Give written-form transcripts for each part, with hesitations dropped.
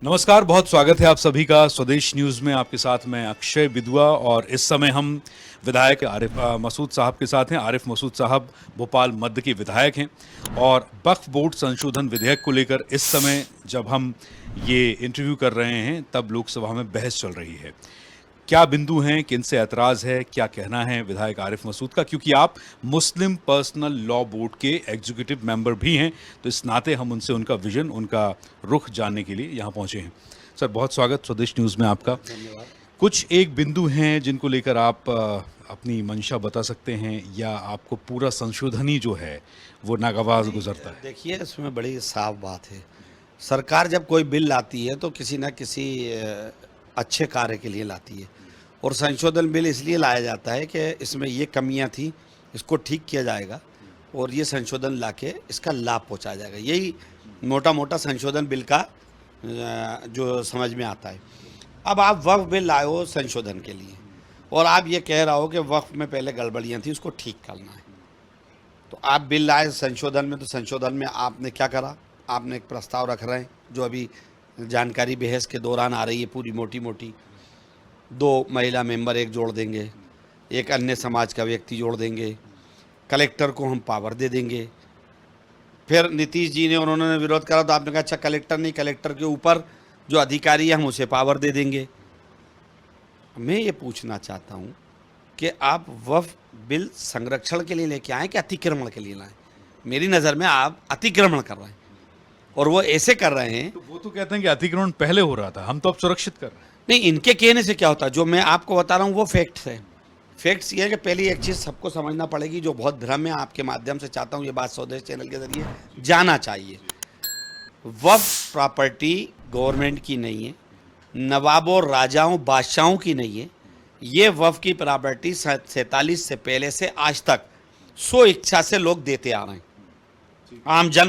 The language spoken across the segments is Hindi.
नमस्कार, बहुत स्वागत है आप सभी का स्वदेश न्यूज में। आपके साथ मैं अक्षय विदुआ और इस समय हम विधायक आरिफ मसूद साहब के साथ हैं। आरिफ मसूद साहब भोपाल मध्य के विधायक हैं और वक्फ बोर्ड संशोधन विधेयक को लेकर इस समय जब हम ये इंटरव्यू कर रहे हैं तब लोकसभा में बहस चल रही है। क्या बिंदु हैं, किन से ऐतराज है, क्या कहना है विधायक आरिफ मसूद का, क्योंकि आप मुस्लिम पर्सनल लॉ बोर्ड के एग्जीक्यूटिव मेंबर भी हैं, तो इस नाते हम उनसे उनका विजन, उनका रुख जानने के लिए यहाँ पहुँचे हैं। सर, बहुत स्वागत स्वदेश न्यूज़ में आपका। कुछ एक बिंदु हैं जिनको लेकर आप अपनी मंशा बता सकते हैं, या आपको पूरा संशोधन ही जो है वो नागवार गुजरता है? देखिए, इसमें बड़ी साफ बात है। सरकार जब कोई बिल लाती है तो किसी न किसी अच्छे कार्य के लिए लाती है, और संशोधन बिल इसलिए लाया जाता है कि इसमें ये कमियां थी, इसको ठीक किया जाएगा और ये संशोधन लाके इसका लाभ पहुंचाया जाएगा। यही मोटा मोटा संशोधन बिल का जो समझ में आता है। अब आप वक्फ बिल लाए हो संशोधन के लिए, और आप ये कह रहा हो कि वक्फ में पहले गड़बड़ियाँ थी, उसको ठीक करना है। तो आप बिल लाए संशोधन में, तो संशोधन में आपने क्या करा? आपने एक प्रस्ताव रख रहे हैं जो अभी जानकारी बहस के दौरान आ रही है, पूरी मोटी मोटी 2 महिला मेंबर एक जोड़ देंगे, एक अन्य समाज का व्यक्ति जोड़ देंगे, कलेक्टर को हम पावर दे देंगे। फिर नीतीश जी ने, उन्होंने विरोध करा तो आपने कहा अच्छा कलेक्टर नहीं, कलेक्टर के ऊपर जो अधिकारी है हम उसे पावर दे देंगे। मैं ये पूछना चाहता हूँ कि आप वक्फ बिल संरक्षण के लिए लेके आए कि अतिक्रमण के लिए लाए? मेरी नज़र में आप अतिक्रमण कर रहे हैं, और वो ऐसे कर रहे हैं। तो वो तो कहते हैं कि अतिक्रमण पहले हो रहा था, हम तो अब सुरक्षित कर रहे हैं। नहीं, इनके कहने से क्या होता है? जो मैं आपको बता रहा हूँ वो फैक्ट्स है। फैक्ट्स ये है कि पहली एक चीज़ सबको समझना पड़ेगी, जो बहुत भ्रम है, आपके माध्यम से चाहता हूँ ये बात स्वदेश चैनल के जरिए जाना चाहिए। वक्फ प्रॉपर्टी गवर्नमेंट की नहीं है, नवाबों, राजाओं, बादशाहों की नहीं है। ये वक्फ की प्रॉपर्टी 47 से पहले से आज तक 100 इच्छा से लोग देते आ रहे हैं। आम जन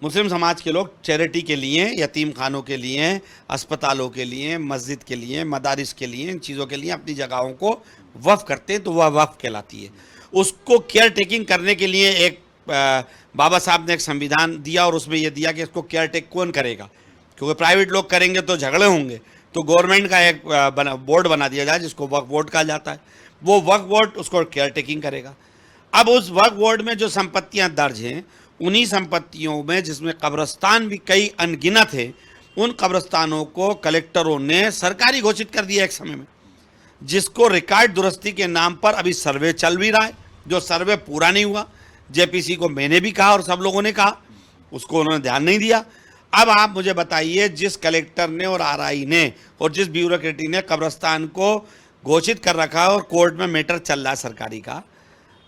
मुस्लिम समाज के लोग चैरिटी के लिए, यतीम खानों के लिए, अस्पतालों के लिए, मस्जिद के लिए, मदारिस के लिए, इन चीज़ों के लिए अपनी जगहों को वक्फ करते हैं, तो वह वक्फ कहलाती है। उसको केयर टेकिंग करने के लिए एक बाबा साहब ने एक संविधान दिया, और उसमें यह दिया कि इसको केयर टेक कौन करेगा, क्योंकि प्राइवेट लोग करेंगे तो झगड़े होंगे। तो गवर्नमेंट का एक बोर्ड बना दिया जाए जिसको वक्फ बोर्ड कहा जाता है। वो वक्फ बोर्ड उसको केयर टेकिंग करेगा। अब उस वक्फ बोर्ड में जो संपत्तियां दर्ज हैं, उन्हीं संपत्तियों में जिसमें कब्रिस्तान भी कई अनगिनत है, उन कब्रिस्तानों को कलेक्टरों ने सरकारी घोषित कर दिया एक समय में, जिसको रिकॉर्ड दुरुस्ती के नाम पर अभी सर्वे चल भी रहा है, जो सर्वे पूरा नहीं हुआ। जेपीसी को मैंने भी कहा और सब लोगों ने कहा, उसको उन्होंने ध्यान नहीं दिया। अब आप मुझे बताइए, जिस कलेक्टर ने और आरआई ने और जिस ब्यूरोक्रेटी ने कब्रिस्तान को घोषित कर रखा है और कोर्ट में मैटर चल रहा है सरकारी का,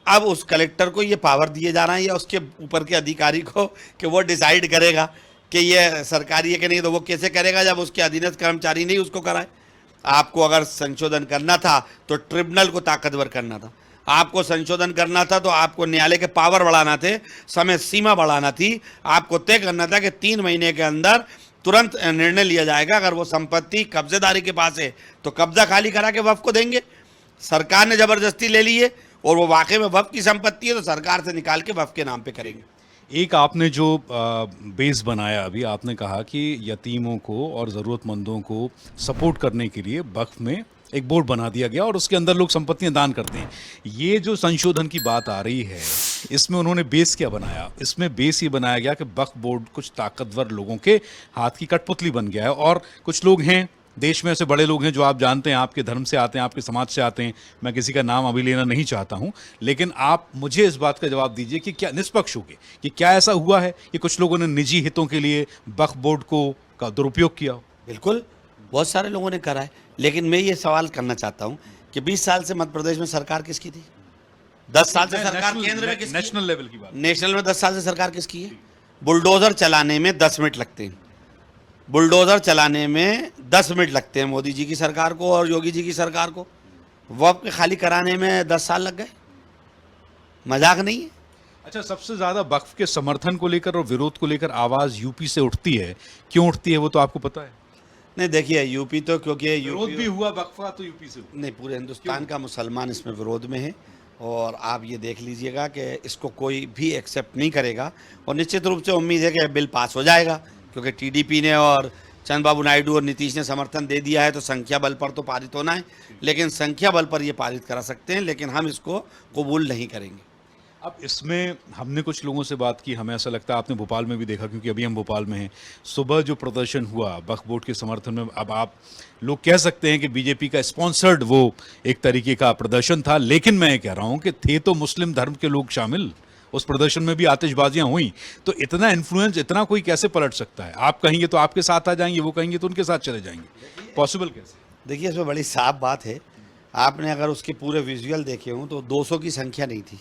अब उस कलेक्टर को ये पावर दिए जा रहा है या उसके ऊपर के अधिकारी को कि वो डिसाइड करेगा कि ये सरकारी है कि नहीं? तो वो कैसे करेगा जब उसके अधीनस्थ कर्मचारी नहीं उसको कराए? आपको अगर संशोधन करना था तो ट्रिब्यूनल को ताकतवर करना था। आपको संशोधन करना था तो आपको न्यायालय के पावर बढ़ाना थे, समय सीमा बढ़ाना थी। आपको तय करना था कि 3 महीने के अंदर तुरंत निर्णय लिया जाएगा। अगर वो संपत्ति कब्जेदारी के पास है तो कब्जा खाली करा के वक्फ को देंगे। सरकार ने जबरदस्ती ले ली है और वो वाकई में वक्फ की संपत्ति है तो सरकार से निकाल के वक्फ के नाम पे करेंगे। एक आपने जो बेस बनाया, अभी आपने कहा कि यतीमों को और ज़रूरतमंदों को सपोर्ट करने के लिए वक्फ में एक बोर्ड बना दिया गया और उसके अंदर लोग संपत्तियां दान करते हैं। ये जो संशोधन की बात आ रही है, इसमें उन्होंने बेस क्या बनाया? इसमें बेस ये बनाया गया कि वक्फ बोर्ड कुछ ताकतवर लोगों के हाथ की कठपुतली बन गया है, और कुछ लोग हैं देश में, ऐसे बड़े लोग हैं जो आप जानते हैं, आपके धर्म से आते हैं, आपके समाज से आते हैं। मैं किसी का नाम अभी लेना नहीं चाहता हूं, लेकिन आप मुझे इस बात का जवाब दीजिए कि क्या निष्पक्ष होके कि क्या ऐसा हुआ है कि कुछ लोगों ने निजी हितों के लिए वक्फ बोर्ड को का दुरुपयोग किया हो? बिल्कुल, बहुत सारे लोगों ने करा है। लेकिन मैं ये सवाल करना चाहता हूँ कि 20 साल से मध्य प्रदेश में सरकार किसकी थी? 10 साल से सरकार केंद्र में किसकी? नेशनल लेवल की बात। नेशनल में 10 साल से सरकार किसकी है? बुलडोजर चलाने में 10 मिनट लगते हैं। बुलडोजर चलाने में 10 मिनट लगते हैं मोदी जी की सरकार को और योगी जी की सरकार को। वक्फ खाली कराने में 10 साल लग गए। मजाक नहीं है। अच्छा, सबसे ज्यादा वक्फ के समर्थन को लेकर और विरोध को लेकर आवाज यूपी से उठती है। क्यों उठती है वो तो आपको पता है? नहीं, देखिए, यूपी तो क्योंकि विरोध भी हुआ वक्फा तो यूपी से हुआ। नहीं, पूरे हिंदुस्तान का मुसलमान इसमें विरोध में है, और आप ये देख लीजिएगा कि इसको कोई भी एक्सेप्ट नहीं करेगा, और निश्चित रूप से उम्मीद है कि बिल पास हो जाएगा, क्योंकि टीडीपी ने और चंद्रबाबू नायडू और नीतीश ने समर्थन दे दिया है तो संख्या बल पर तो पारित होना है, लेकिन संख्या बल पर ये पारित करा सकते हैं, लेकिन हम इसको कबूल नहीं करेंगे। अब इसमें हमने कुछ लोगों से बात की, हमें ऐसा लगता है आपने भोपाल में भी देखा क्योंकि अभी हम भोपाल में हैं, सुबह जो प्रदर्शन हुआ वक्फ बोर्ड के समर्थन में, अब आप लोग कह सकते हैं कि बीजेपी का स्पॉन्सर्ड वो एक तरीके का प्रदर्शन था, लेकिन मैं ये कह रहा हूं कि थे तो मुस्लिम धर्म के लोग शामिल उस प्रदर्शन में भी, आतिशबाजियां हुई, तो इतना इन्फ्लुएंस, इतना कोई कैसे पलट सकता है? आप कहेंगे तो आपके साथ आ जाएंगे, वो कहेंगे तो उनके साथ चले जाएंगे, पॉसिबल कैसे? देखिए इसमें बड़ी साफ बात है, आपने अगर उसके पूरे विजुअल देखे हों तो 200 की संख्या नहीं थी।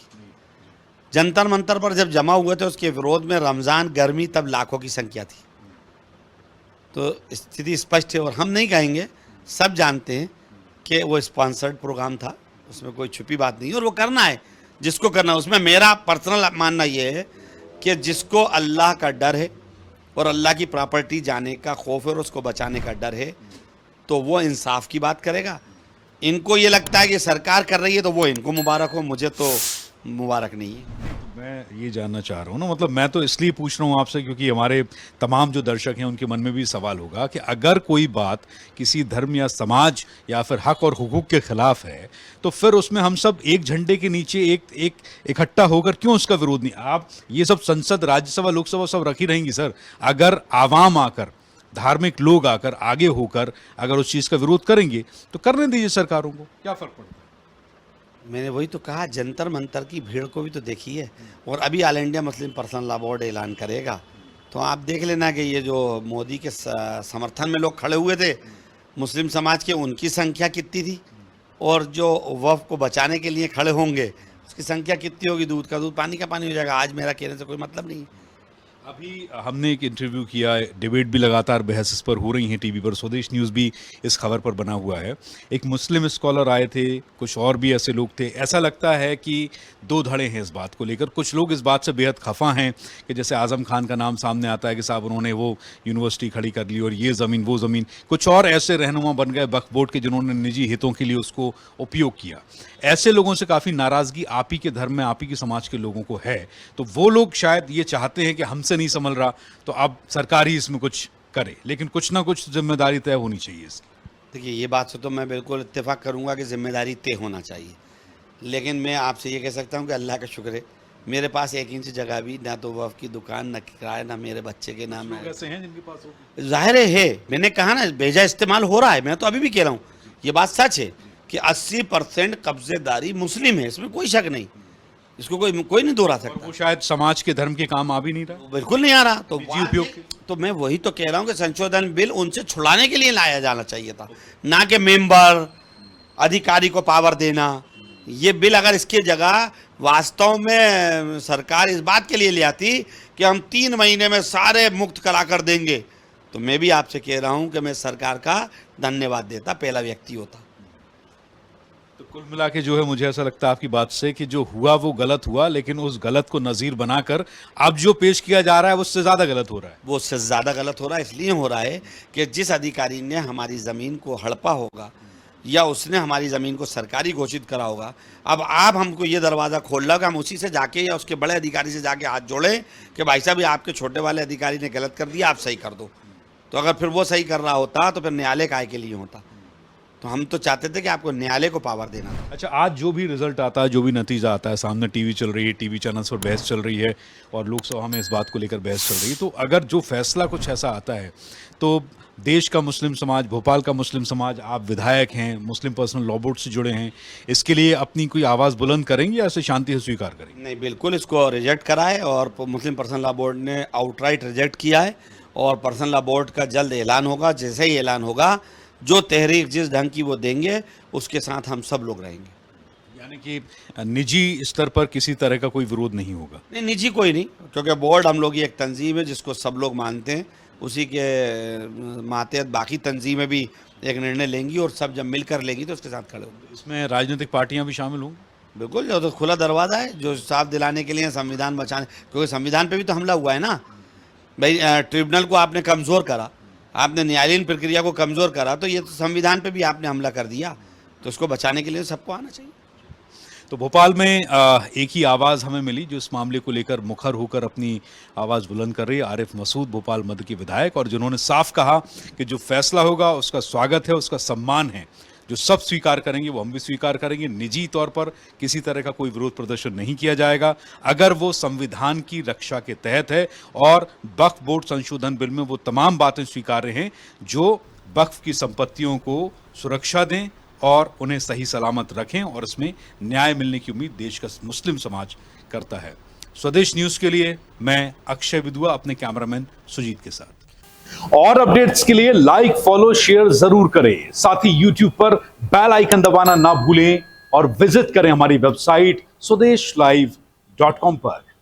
जंतर मंतर पर जब जमा हुए थे उसके विरोध में, रमज़ान गर्मी, तब लाखों की संख्या थी। तो स्थिति स्पष्ट है और हम नहीं कहेंगे, सब जानते हैं कि वो स्पॉन्सर्ड प्रोग्राम था, उसमें कोई छुपी बात नहीं है और वो करना है जिसको करना है। उसमें मेरा पर्सनल मानना ये है कि जिसको अल्लाह का डर है और अल्लाह की प्रॉपर्टी जाने का खौफ है और उसको बचाने का डर है तो वो इंसाफ की बात करेगा। इनको ये लगता है कि सरकार कर रही है तो वो इनको मुबारक हो, मुझे तो मुबारक नहीं है। मैं ये जानना चाह रहा हूँ ना, मतलब मैं तो इसलिए पूछ रहा हूँ आपसे क्योंकि हमारे तमाम जो दर्शक हैं उनके मन में भी सवाल होगा कि अगर कोई बात किसी धर्म या समाज या फिर हक और हुकूक के खिलाफ है तो फिर उसमें हम सब एक झंडे के नीचे एक इकट्ठा होकर क्यों उसका विरोध नहीं? आप ये सब संसद, राज्यसभा, लोकसभा सब रखी रहेंगी सर, अगर आवाम आकर, धार्मिक लोग आकर, आगे होकर अगर उस चीज़ का विरोध करेंगे तो करने दीजिए सरकारों को, क्या फर्क पड़ता है? मैंने वही तो कहा, जंतर मंतर की भीड़ को भी तो देखिए, और अभी all India Muslim personal law board ऐलान करेगा तो आप देख लेना कि ये जो मोदी के समर्थन में लोग खड़े हुए थे मुस्लिम समाज के, उनकी संख्या कितनी थी और जो वक्फ को बचाने के लिए खड़े होंगे उसकी संख्या कितनी होगी? दूध का दूध, पानी का पानी हो जाएगा। आज मेरा कहने से कोई मतलब नहीं है। अभी हमने एक इंटरव्यू किया है, डिबेट भी लगातार बहस इस पर हो रही है टीवी पर, स्वदेश न्यूज़ भी इस खबर पर बना हुआ है। एक मुस्लिम स्कॉलर आए थे, कुछ और भी ऐसे लोग थे। ऐसा लगता है कि दो धड़े हैं इस बात को लेकर। कुछ लोग इस बात से बेहद खफा हैं कि जैसे आज़म खान का नाम सामने आता है कि साहब उन्होंने वो यूनिवर्सिटी खड़ी कर ली और ये ज़मीन वो ज़मीन। कुछ और ऐसे रहनुमा बन गए वक्फ बोर्ड के जिन्होंने निजी हितों के लिए उसको उपयोग किया। ऐसे लोगों से काफ़ी नाराज़गी आप ही के धर्म में, आप ही के समाज के लोगों को है। तो वो लोग शायद ये चाहते हैं कि हमसे नहीं संभल रहा तो अब सरकार ही इसमें कुछ करे, लेकिन कुछ ना कुछ जिम्मेदारी तय होनी चाहिए इसकी। देखिए ये बात से तो मैं बिल्कुल इत्तेफाक करूंगा कि जिम्मेदारी तय होना चाहिए, लेकिन मैं आपसे ये कह सकता हूं कि अल्लाह का शुक्र है मेरे पास 1 इंच जगह भी ना, तो वक्फ की दुकान, ना किराया, ना मेरे बच्चे के नाम है। ऐसे हैं जिनके पास होगी। जाहिर है, मैंने कहा ना बेजा इस्तेमाल हो रहा है। मैं तो अभी भी कह रहा हूँ ये बात सच है कि 80% कब्जेदारी मुस्लिम है, इसमें कोई शक नहीं, इसको कोई नहीं दोहरा सकता। वो शायद समाज के धर्म के काम आ भी नहीं रहा, बिल्कुल नहीं आ रहा। तो निजी उपयोग के। तो मैं वही तो कह रहा हूँ कि संशोधन बिल उनसे छुड़ाने के लिए लाया जाना चाहिए था, ना कि मेंबर अधिकारी को पावर देना। ये बिल अगर इसकी जगह वास्तव में सरकार इस बात के लिए ले आती कि हम 3 महीने में सारे मुक्त करा कर देंगे, तो मैं भी आपसे कह रहा हूं कि मैं सरकार का धन्यवाद देता, पहला व्यक्ति होता। तो कुल मिला के जो है मुझे ऐसा लगता है आपकी बात से कि जो हुआ वो गलत हुआ, लेकिन उस गलत को नज़ीर बनाकर अब जो पेश किया जा रहा है उससे ज़्यादा गलत हो रहा है। वो उससे ज़्यादा गलत हो रहा है, इसलिए हो रहा है कि जिस अधिकारी ने हमारी ज़मीन को हड़पा होगा या उसने हमारी ज़मीन को सरकारी घोषित करा होगा, अब आप हमको ये दरवाज़ा खोल रहा कि हम उसी से जाके या उसके बड़े अधिकारी से जाके हाथ जोड़ें कि भाई साहब ये आपके छोटे वाले अधिकारी ने गलत कर दिया, आप सही कर दो। तो अगर फिर वो सही कर रहा होता तो फिर न्यायालय काय के लिए होता? तो हम तो चाहते थे कि आपको न्यायालय को पावर देना था। अच्छा, आज जो भी रिजल्ट आता है, जो भी नतीजा आता है, सामने टीवी चल रही है, टीवी चैनल्स पर बहस चल रही है और लोकसभा में इस बात को लेकर बहस चल रही है, तो अगर जो फैसला कुछ ऐसा आता है तो देश का मुस्लिम समाज, भोपाल का मुस्लिम समाज, आप विधायक हैं, मुस्लिम पर्सनल लॉ बोर्ड से जुड़े हैं, इसके लिए अपनी कोई आवाज़ बुलंद करेंगे या इसे शांति से स्वीकार करेंगे? नहीं, बिल्कुल इसको रिजेक्ट करा है और मुस्लिम पर्सनल लॉ बोर्ड ने आउटराइट रिजेक्ट किया है और पर्सनल लॉ बोर्ड का जल्द ऐलान होगा। जैसे ही ऐलान होगा, जो तहरीक जिस ढंग की वो देंगे उसके साथ हम सब लोग रहेंगे। यानी कि निजी स्तर पर किसी तरह का कोई विरोध नहीं होगा? नहीं, निजी कोई नहीं, क्योंकि बोर्ड हम लोग की एक तंजीम है जिसको सब लोग मानते हैं, उसी के मातहत बाकी तंजीमें भी एक निर्णय लेंगी और सब जब मिलकर लेंगी तो उसके साथ खड़े होंगे। इसमें राजनीतिक पार्टियां भी शामिल होंगी? बिल्कुल, जो तो खुला दरवाज़ा है, जो साफ दिलाने के लिए संविधान बचाने, क्योंकि संविधान पे भी तो हमला हुआ है ना भाई। ट्रिब्यूनल को आपने कमज़ोर करा, आपने न्यायालयीन प्रक्रिया को कमज़ोर करा, तो ये तो संविधान पे भी आपने हमला कर दिया, तो उसको बचाने के लिए सबको आना चाहिए। तो भोपाल में एक ही आवाज़ हमें मिली जो इस मामले को लेकर मुखर होकर अपनी आवाज़ बुलंद कर रही है, आरिफ मसूद, भोपाल मध्य के विधायक, और जिन्होंने साफ कहा कि जो फैसला होगा उसका स्वागत है, उसका सम्मान है, जो सब स्वीकार करेंगे वो हम भी स्वीकार करेंगे। निजी तौर पर किसी तरह का कोई विरोध प्रदर्शन नहीं किया जाएगा अगर वो संविधान की रक्षा के तहत है, और वक्फ बोर्ड संशोधन बिल में वो तमाम बातें स्वीकार्य हैं जो वक्फ की संपत्तियों को सुरक्षा दें और उन्हें सही सलामत रखें, और इसमें न्याय मिलने की उम्मीद देश का मुस्लिम समाज करता है। स्वदेश न्यूज के लिए मैं अक्षय विदुआ अपने कैमरामैन सुजीत के साथ। और अपडेट्स के लिए लाइक, फॉलो, शेयर जरूर करें। साथ ही YouTube पर बेल आइकन दबाना ना भूलें और विजिट करें हमारी वेबसाइट swedeshlive.com पर।